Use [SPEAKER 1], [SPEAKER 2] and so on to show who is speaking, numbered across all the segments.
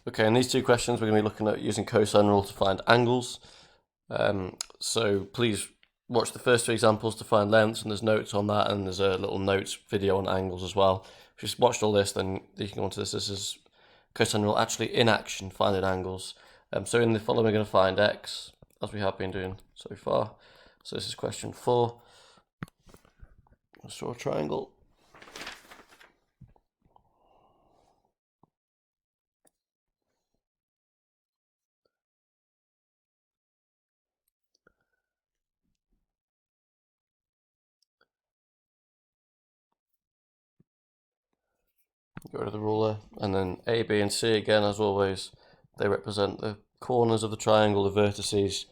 [SPEAKER 1] Okay, in these two questions, we're going to be looking at using cosine rule to find angles. So please watch the first two examples to find lengths, and there's notes on that, and there's a little notes video on angles as well. If you just watched all this, then you can go on to this. This is cosine rule actually in action, finding angles. So in the following, we're going to find x, as we have been doing so far. So this is question 4. Let's draw a triangle. Get rid of the ruler, and then A, B, and C again, as always, they represent the corners of the triangle, the vertices,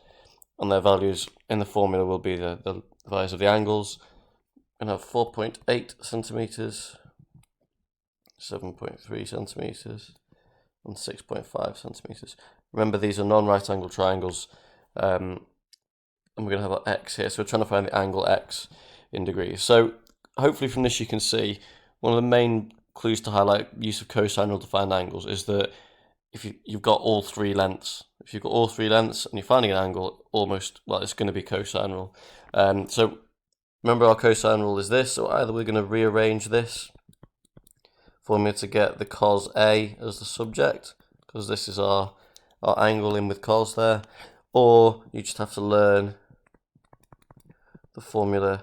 [SPEAKER 1] and their values in the formula will be the values of the angles. We're going to have 4.8 centimeters, 7.3 centimeters, and 6.5 centimeters. Remember, these are non-right angle triangles, and we're going to have our x here, so we're trying to find the angle x in degrees. So hopefully from this you can see one of the main clues to highlight use of cosine rule to find angles is that if you've got all three lengths, if you've got all three lengths and you're finding an angle, almost, well, it's going to be cosine rule. So remember our cosine rule is this, so either we're going to rearrange this formula to get the cos A as the subject, because this is our angle in with cos there, or you just have to learn the formula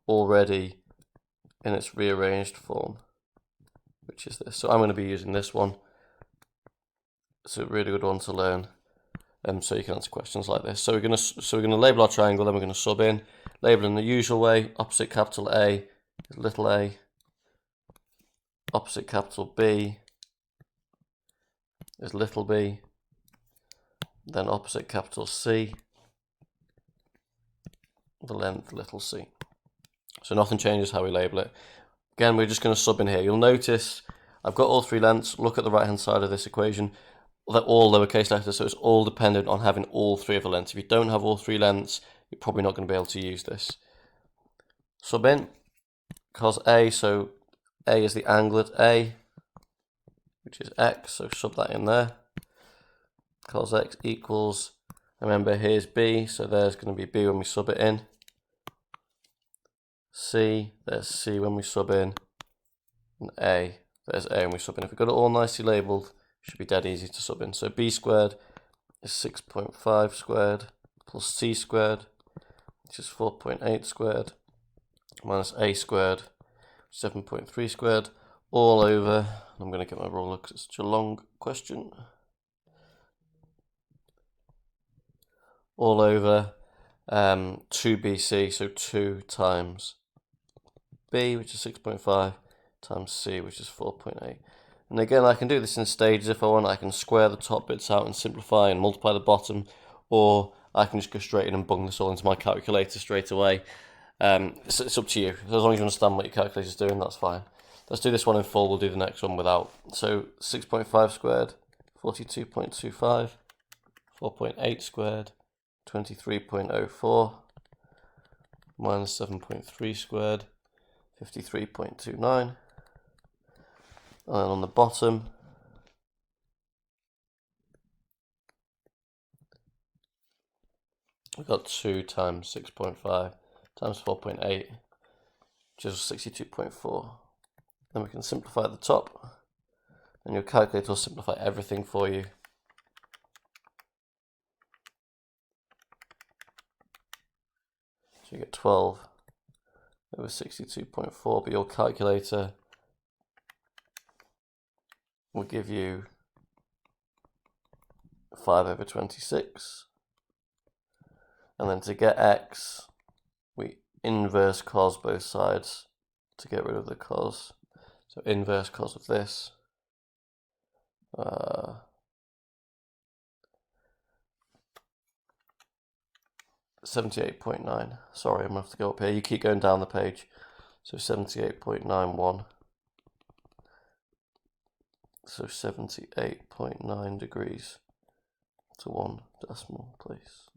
[SPEAKER 1] already in its rearranged form, which is this. So I'm going to be using this one. It's a really good one to learn, so you can answer questions like this. So we're going to label our triangle, then we're going to sub in, label in the usual way. Opposite capital A is little a. Opposite capital B is little b. Then opposite capital C, the length little c. So nothing changes how we label it. Again, we're just going to sub in here. You'll notice I've got all three lengths. Look at the right hand side of this equation. They're all lowercase letters, so it's all dependent on having all three of the lengths. If you don't have all three lengths, you're probably not going to be able to use this. Sub in cos A, so A is the angle at A, which is x, so sub that in there. Cos x equals, remember here's B, so there's going to be B when we sub it in. C, there's C when we sub in. And A, there's A when we sub in. If we've got it all nicely labelled, it should be dead easy to sub in. So B squared is 6.5 squared plus C squared, which is 4.8 squared, minus A squared, 7.3 squared, all over, I'm going to get my ruler because it's such a long question, all over 2BC, so 2 times B, which is 6.5, times C, which is 4.8. And again, I can do this in stages if I want. I can square the top bits out and simplify and multiply the bottom, or I can just go straight in and bung this all into my calculator straight away. It's up to you. As long as you understand what your calculator is doing, that's fine. Let's do this one in full. We'll do the next one without. So 6.5 squared, 42.25, 4.8 squared, 23.04, minus 7.3 squared, 53.29. And then on the bottom, we've got 2 times 6.5 times 4.8, which is 62.4. Then we can simplify the top, and your calculator will simplify everything for you. So you get 12 over 62.4, but your calculator will give you 5 over 26. And then to get x, we inverse cos both sides to get rid of the cos. So inverse cos of this. 78.9. Sorry, I'm going to have to go up here. You keep going down the page. So 78.91. So 78.9 degrees to 1 decimal place.